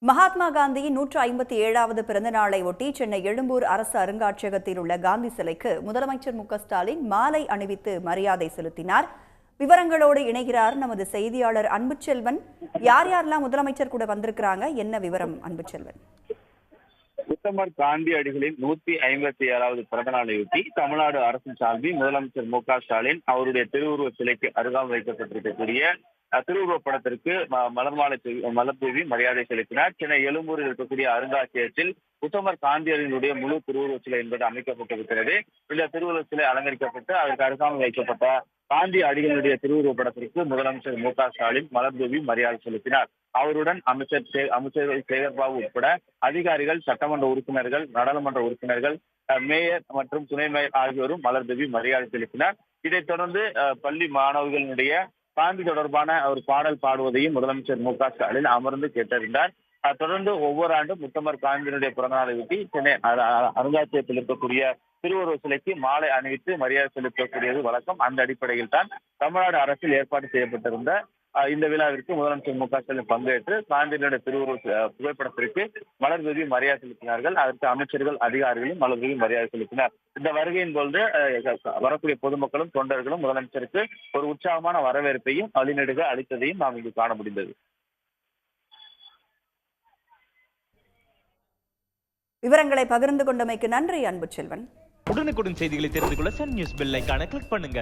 மகாத்மா காந்தியின் 157வது பிறந்த நாளை ஒட்டி சென்னை எழும்பூர் அரசு அருங்காட்சியகத்தில் உள்ள காந்தி சிலைக்கு முதலமைச்சர் மு.க.ஸ்டாலின் மாலை அணிவித்து மரியாதை செலுத்தினார். விவரங்களோடு இணைகிறார் நமது செய்தியாளர் அன்புச்செல்வன். யார் யாரெல்லாம் முதலமைச்சர் கூட வந்திருக்கிறாங்க, என்ன விவரம் அன்புச்செல்வன்? உத்தமர் காந்தியடிகளின் 157வது பிறந்த நாளையொட்டி தமிழ்நாடு அரசின் சார்பில் முதலமைச்சர் மு.க.ஸ்டாலின் அவருடைய திருவுருவ சிலைக்கு அருகாமல் வைக்கப்பட்டிருக்கக்கூடிய திருவுருவப் படத்திற்கு மலர் தூவி மரியாதை செலுத்தினார். சென்னை எழும்பூரில் இருக்கக்கூடிய அருங்காட்சியகத்தில் உத்தமர் காந்தியடிகளுடைய முழு திருவுருவ சிலை என்பது அமைக்கப்பட்டிருக்கிறது. இந்த திருவுருவ சிலை அலங்கரிக்கப்பட்டு அதற்கு அருகாமல் வைக்கப்பட்ட காந்தி அடிகளுடைய திருவுருவ படத்திற்கு முதலமைச்சர் மு.க.ஸ்டாலின் மலர் தூவி மரியாதை செலுத்தினார். அவருடன் அமைச்சர்கள் சேகர்பாபு உட்பட அதிகாரிகள், சட்டமன்ற உறுப்பினர்கள், நாடாளுமன்ற உறுப்பினர்கள், மேயர் மற்றும் துணை மேயர் ஆகியோரும் மலர் தூவி மரியாதை செலுத்தினார். இதைத் தொடர்ந்து பள்ளி மாணவர்களுடைய காந்தி தொடர்பான ஒரு பாடல் பாடுவதையும் முதலமைச்சர் மு.க.ஸ்டாலின் அமர்ந்து கேட்டறிந்தார். தொடர்ந்து ஒவ்வொரு ஆண்டும் உத்தமர் காந்தியினுடைய பிறந்த நாளை ஒட்டி சென்னை அருங்காட்சியகத்தில் இருக்கக்கூடிய திருவுருவ சிலைக்கு மாலை அணிவித்து மரியாதை செலுத்தக்கூடியது வழக்கம். அந்த அடிப்படையில் தான் தமிழ்நாடு அரசில் ஏற்பாடு செய்யப்பட்டிருந்த இந்த விழாவிற்கு முதலமைச்சர் மு.க.ஸ்டாலின் பங்கேற்று காந்தியினுடைய திருவுருவ புகைப்படத்திற்கு மலர் தூவி மரியாதை செலுத்தினார்கள். அதற்கு அமைச்சர்கள், அதிகாரிகளும் மலர் தூவி மரியாதை செலுத்தினார். இந்த வருகையின் பொழுது வரக்கூடிய பொதுமக்களும் தொண்டர்களும் முதலமைச்சருக்கு ஒரு உற்சாகமான வரவேற்பையும் வழிநெடுக அளித்ததையும் நாம் இங்கு காண முடிந்தது. விவரங்களை பகிர்ந்து கொண்டமைக்கு நன்றி அன்புச்செல்வன். உடனுக்குடன் செய்திகளை தெரிந்து கொள்ள சன் நியூஸ் பெல் ஐகானை கிளிக் பண்ணுங்க.